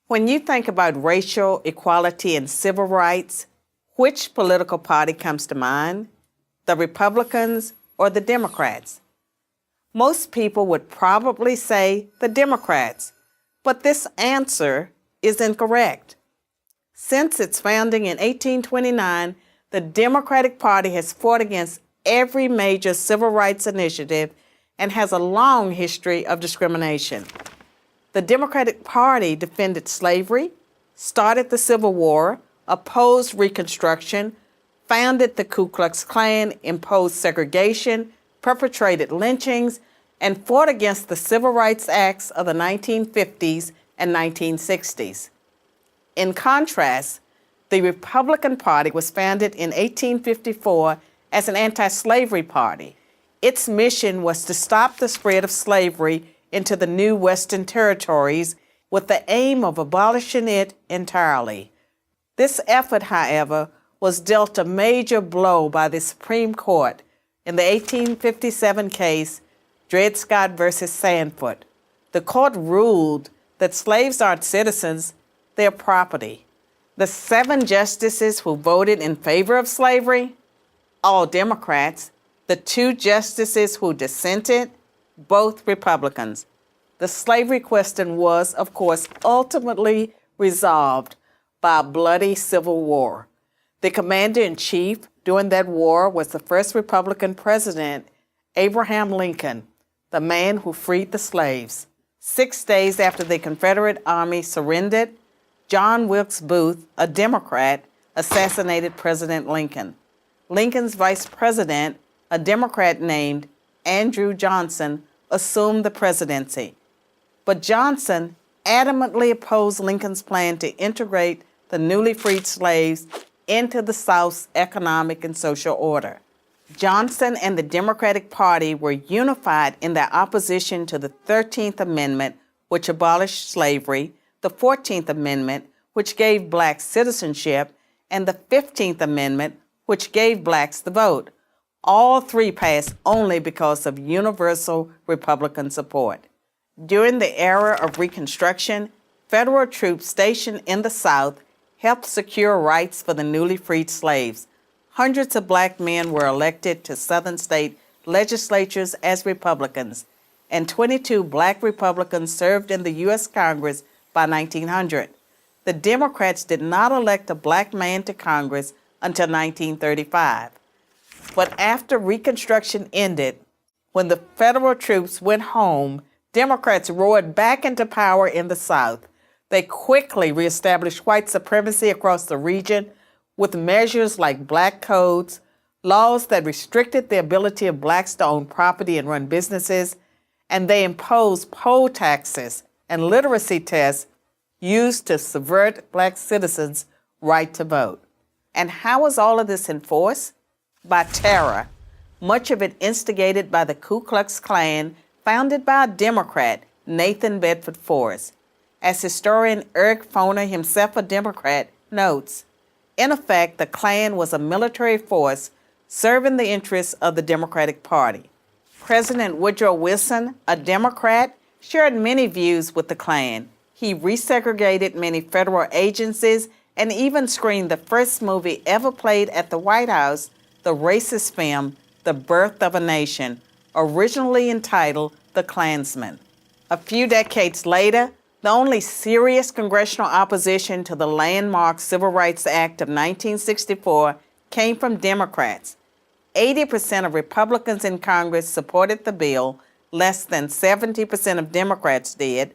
When you think about racial equality and civil rights, which political party comes to mind? The Republicans or the Democrats? Most people would probably say the Democrats, but this answer is incorrect. Since its founding in 1829, the Democratic Party has fought against every major civil rights initiative and has a long history of discrimination. The Democratic Party defended slavery, started the Civil War, opposed Reconstruction, founded the Ku Klux Klan, imposed segregation, perpetrated lynchings, and fought against the Civil Rights Acts of the 1950s and 1960s. In contrast, the Republican Party was founded in 1854 as an anti-slavery party. Its mission was to stop the spread of slavery into the new Western territories with the aim of abolishing it entirely. This effort, however, was dealt a major blow by the Supreme Court in the 1857 case Dred Scott versus Sandford. The court ruled that slaves aren't citizens, they're property. The 7 justices who voted in favor of slavery, all Democrats. The 2 justices who dissented, both Republicans. The slavery question was, of course, ultimately resolved by a bloody civil war. The commander-in-chief during that war was the first Republican president, Abraham Lincoln, the man who freed the slaves. 6 days after the Confederate Army surrendered, John Wilkes Booth, a Democrat, assassinated President Lincoln. Lincoln's vice president, a Democrat named Andrew Johnson, assumed the presidency. But Johnson adamantly opposed Lincoln's plan to integrate the newly freed slaves into the South's economic and social order. Johnson and the Democratic Party were unified in their opposition to the 13th Amendment, which abolished slavery, the 14th Amendment, which gave blacks citizenship, and the 15th Amendment, which gave blacks the vote. All 3 passed only because of universal Republican support. During the era of Reconstruction, federal troops stationed in the South helped secure rights for the newly freed slaves. Hundreds of black men were elected to Southern state legislatures as Republicans, and 22 black Republicans served in the U.S. Congress by 1900. The Democrats did not elect a black man to Congress until 1935. But after Reconstruction ended, when the federal troops went home, Democrats roared back into power in the South. They quickly reestablished white supremacy across the region with measures like black codes, laws that restricted the ability of blacks to own property and run businesses, and they imposed poll taxes and literacy tests used to subvert black citizens' right to vote. And how was all of this enforced? By terror, much of it instigated by the Ku Klux Klan, founded by a Democrat, Nathan Bedford Forrest. As historian Eric Foner, himself a Democrat, notes, in effect, the Klan was a military force serving the interests of the Democratic Party. President Woodrow Wilson, a Democrat, shared many views with the Klan. He resegregated many federal agencies and even screened the first movie ever played at the White House, the racist film, The Birth of a Nation, originally entitled The Klansman. A few decades later, the only serious congressional opposition to the landmark Civil Rights Act of 1964 came from Democrats. 80% of Republicans in Congress supported the bill, less than 70% of Democrats did.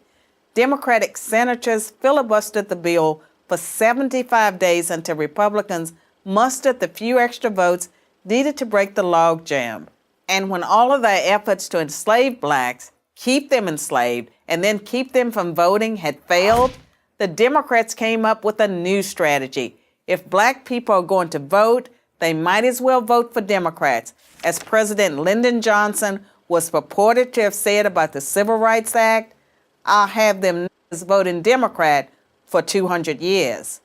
Democratic senators filibustered the bill for 75 days until Republicans mustered the few extra votes needed to break the logjam. And when all of their efforts to enslave blacks, keep them enslaved, and then keep them from voting had failed, the Democrats came up with a new strategy. If black people are going to vote, they might as well vote for Democrats, as President Lyndon Johnson was purported to have said about the Civil Rights Act. I'll have them voting Democrat for 200 years.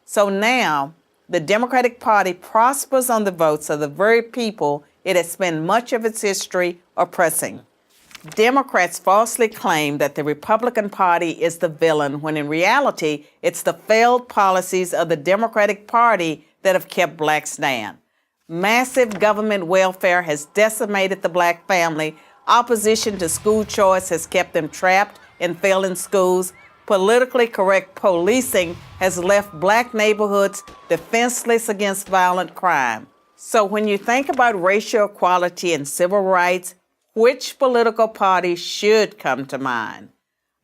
So now, the Democratic Party prospers on the votes of the very people it has spent much of its history oppressing. Democrats falsely claim that the Republican Party is the villain when in reality it's the failed policies of the Democratic Party that have kept blacks down. Massive government welfare has decimated the black family. Opposition to school choice has kept them trapped in failing schools. Politically correct policing has left black neighborhoods defenseless against violent crime. So when you think about racial equality and civil rights, which political party should come to mind?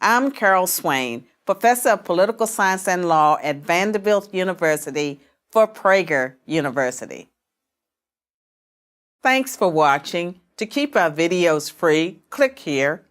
I'm Carol Swain, professor of political science and law at Vanderbilt University for Prager University. Thanks for watching. To keep our videos free, click here.